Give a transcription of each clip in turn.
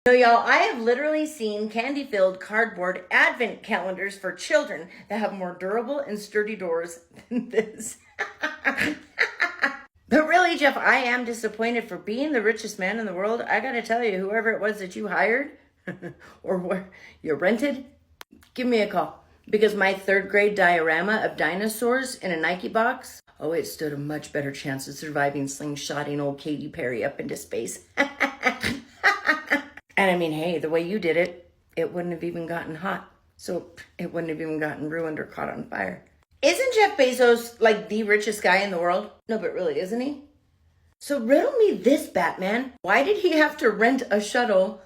No, y'all, I have literally seen candy-filled cardboard advent calendars for children that have more durable and sturdy doors than this. But really, Jeff, I am disappointed. For being the richest man in the world. I gotta tell you, whoever it was that you hired or where you rented, give me a call. Because my 3rd grade diorama of dinosaurs in a Nike box, oh, it stood a much better chance of surviving slingshotting old Katy Perry up into space. And I mean, hey, the way you did it, it wouldn't have even gotten hot. So it wouldn't have even gotten ruined or caught on fire. Isn't Jeff Bezos like the richest guy in the world? No, but really, isn't he? So riddle me this, Batman. Why did he have to rent a shuttle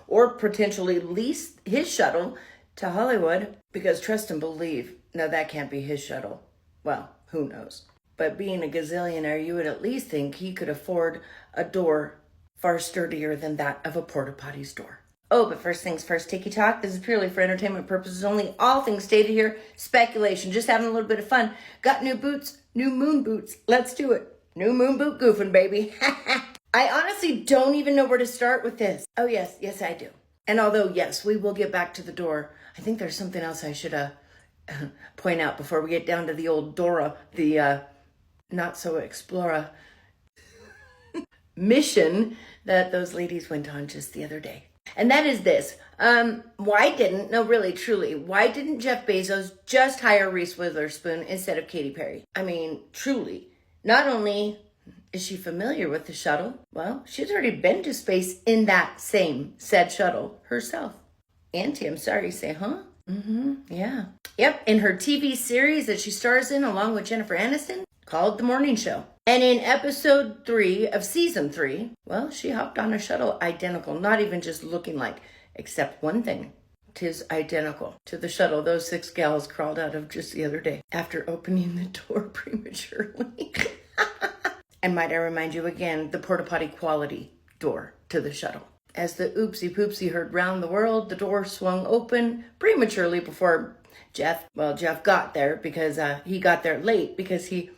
or potentially lease his shuttle to Hollywood? Because trust and believe, no, that can't be his shuttle. Well, who knows? But being a gazillionaire, you would at least think he could afford a door far sturdier than that of a porta potty's door. Oh, but first things first, Tiki Talk. This is purely for entertainment purposes only. All things stated here, speculation. Just having a little bit of fun. Got new boots, new moon boots. Let's do it. New moon boot goofing, baby. I honestly don't even know where to start with this. Oh, yes, I do. And although, yes, we will get back to the door, I think there's something else I should point out before we get down to the old Dora, the not-so-explorer mission that those ladies went on just the other day. And that is this. Why didn't Jeff Bezos just hire Reese Witherspoon instead of Katy Perry? I mean, truly. Not only is she familiar with the shuttle, well, she's already been to space in that same said shuttle herself. Auntie, I'm sorry, say, huh? Yeah. Yep, in her TV series that she stars in along with Jennifer Aniston, called The Morning Show. And in episode 3 of season 3, well, she hopped on a shuttle identical, not even just looking like, except one thing. 'Tis identical to the shuttle those 6 gals crawled out of just the other day after opening the door prematurely. And might I remind you again, the porta potty quality door to the shuttle. As the oopsie poopsie heard round the world, the door swung open prematurely before Jeff got there because he got there late because he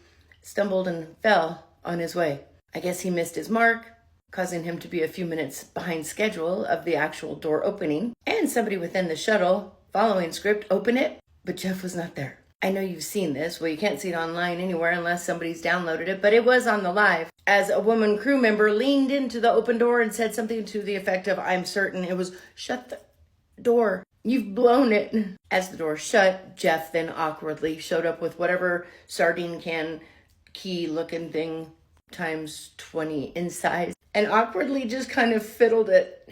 stumbled and fell on his way. I guess he missed his mark, causing him to be a few minutes behind schedule of the actual door opening. And somebody within the shuttle, following script, opened it, but Jeff was not there. I know you've seen this. Well, you can't see it online anywhere unless somebody's downloaded it, but it was on the live. As a woman crew member leaned into the open door and said something to the effect of, I'm certain it was, shut the door. You've blown it. As the door shut, Jeff then awkwardly showed up with whatever sardine can key looking thing times 20 in size and awkwardly just kind of fiddled it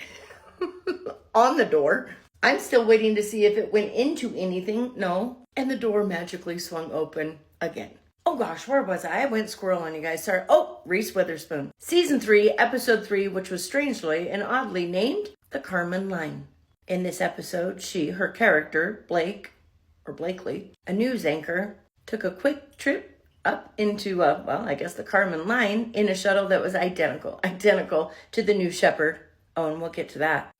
on the door. I'm still waiting to see if it went into anything. No. And the door magically swung open again. Oh gosh, where was I? I went squirrel on you guys. Sorry. Oh, Reese Witherspoon. Season 3, episode 3, which was strangely and oddly named The Karman Line. In this episode, her character, Blakely, a news anchor, took a quick trip up into, the Karman Line in a shuttle that was identical to the New Shepard. Oh, and we'll get to that.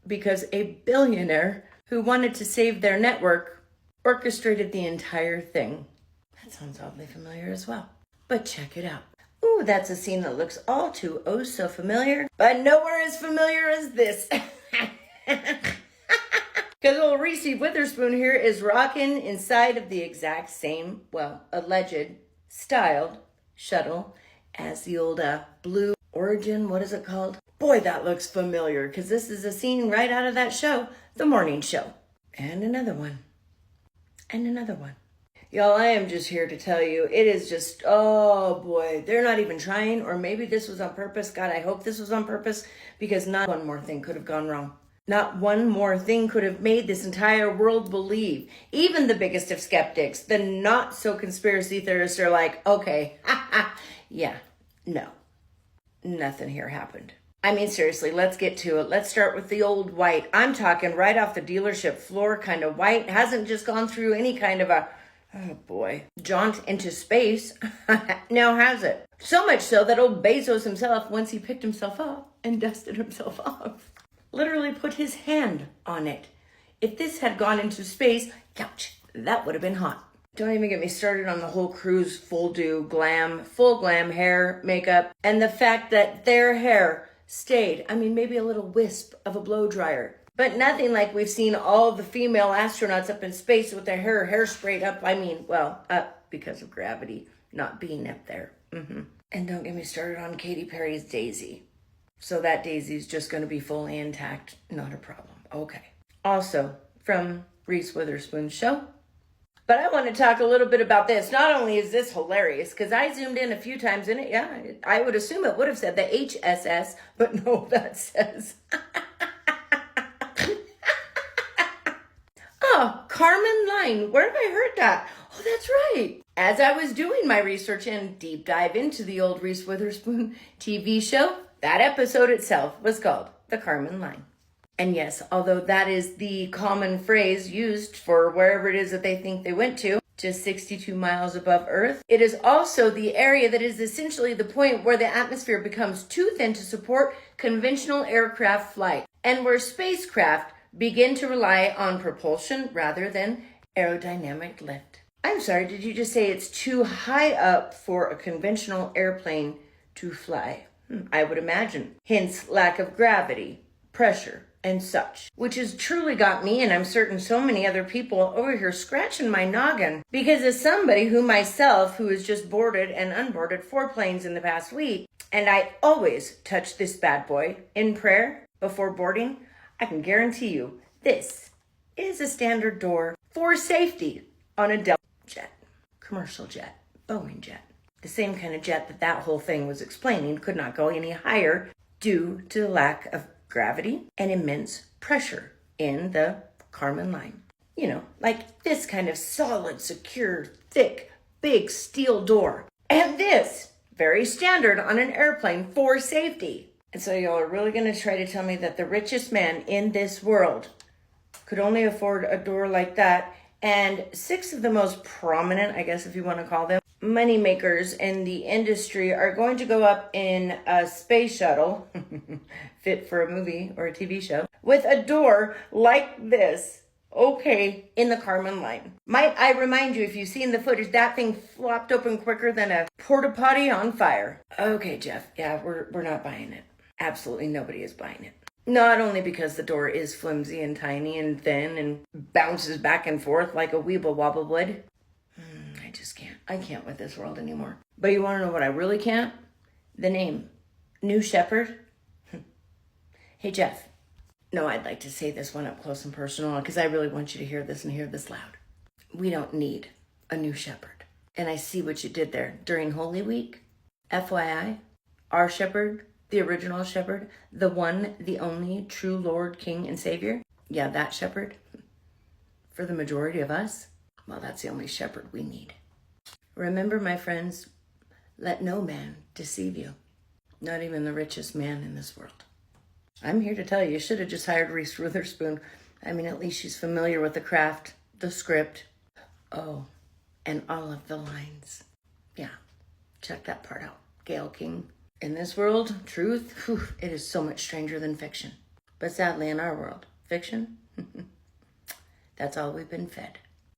Because a billionaire who wanted to save their network orchestrated the entire thing. That sounds oddly familiar as well. But check it out. Ooh, that's a scene that looks all too oh so familiar, but nowhere as familiar as this. Because old Reese Witherspoon here is rocking inside of the exact same, alleged styled shuttle as the old Blue Origin, what is it called? Boy, that looks familiar, because this is a scene right out of that show, The Morning Show. And another one. And another one. Y'all, I am just here to tell you, it is just, oh boy, they're not even trying, or maybe this was on purpose. God, I hope this was on purpose, because not one more thing could have gone wrong. Not one more thing could have made this entire world believe. Even the biggest of skeptics, the not so conspiracy theorists are like, okay, yeah, no, nothing here happened. I mean, seriously, let's get to it. Let's start with the old white. I'm talking right off the dealership floor kind of white. Hasn't just gone through any kind of a, oh boy, jaunt into space. Now has it. So much so that old Bezos himself, once he picked himself up and dusted himself off, literally put his hand on it. If this had gone into space, ouch, that would have been hot. Don't even get me started on the whole crew's full glam hair, makeup, and the fact that their hair stayed. I mean, maybe a little wisp of a blow dryer. But nothing like we've seen all the female astronauts up in space with their hair sprayed up. I mean, well, up because of gravity not being up there. And don't get me started on Katy Perry's Daisy. So that Daisy's just going to be fully intact. Not a problem. Okay. Also, from Reese Witherspoon's show. But I want to talk a little bit about this. Not only is this hilarious, because I zoomed in a few times in it. Yeah, I would assume it would have said the HSS, but no, that says... Oh, Karman line. Where have I heard that? Oh, that's right. As I was doing my research and deep dive into the old Reese Witherspoon TV show, that episode itself was called the Karman line. And yes, although that is the common phrase used for wherever it is that they think they went to, just 62 miles above Earth, it is also the area that is essentially the point where the atmosphere becomes too thin to support conventional aircraft flight, and where spacecraft begin to rely on propulsion rather than aerodynamic lift. I'm sorry, did you just say it's too high up for a conventional airplane to fly? I would imagine. Hence, lack of gravity, pressure, and such. Which has truly got me, and I'm certain so many other people, over here scratching my noggin. Because as somebody who has just boarded and unboarded 4 planes in the past week, and I always touch this bad boy in prayer before boarding, I can guarantee you this is a standard door for safety on a Delta jet, commercial jet, Boeing jet. The same kind of jet that whole thing was explaining could not go any higher due to the lack of gravity and immense pressure in the Karman line. You know, like this kind of solid, secure, thick, big steel door. And this, very standard on an airplane for safety. And so y'all are really going to try to tell me that the richest man in this world could only afford a door like that, and 6 of the most prominent, I guess if you want to call them, money makers in the industry are going to go up in a space shuttle, fit for a movie or a TV show, with a door like this, okay, in the Karman line. Might I remind you, if you've seen the footage, that thing flopped open quicker than a porta potty on fire. Okay, Jeff, yeah, we're not buying it. Absolutely nobody is buying it. Not only because the door is flimsy and tiny and thin and bounces back and forth like a weeble wobble would. I just can't. I can't with this world anymore. But you want to know what I really can't? The name. New Shepherd. Hey, Jeff. No, I'd like to say this one up close and personal because I really want you to hear this and hear this loud. We don't need a new shepherd. And I see what you did there during Holy Week. FYI, our shepherd, the original shepherd, the one, the only true Lord, King, and Savior. Yeah, that shepherd. For the majority of us, well, that's the only shepherd we need. Remember, my friends, let no man deceive you. Not even the richest man in this world. I'm here to tell you should have just hired Reese Witherspoon. I mean, at least she's familiar with the craft, the script. Oh, and all of the lines. Yeah, check that part out. Gail King. In this world, truth, it is so much stranger than fiction. But sadly, in our world, fiction, that's all we've been fed.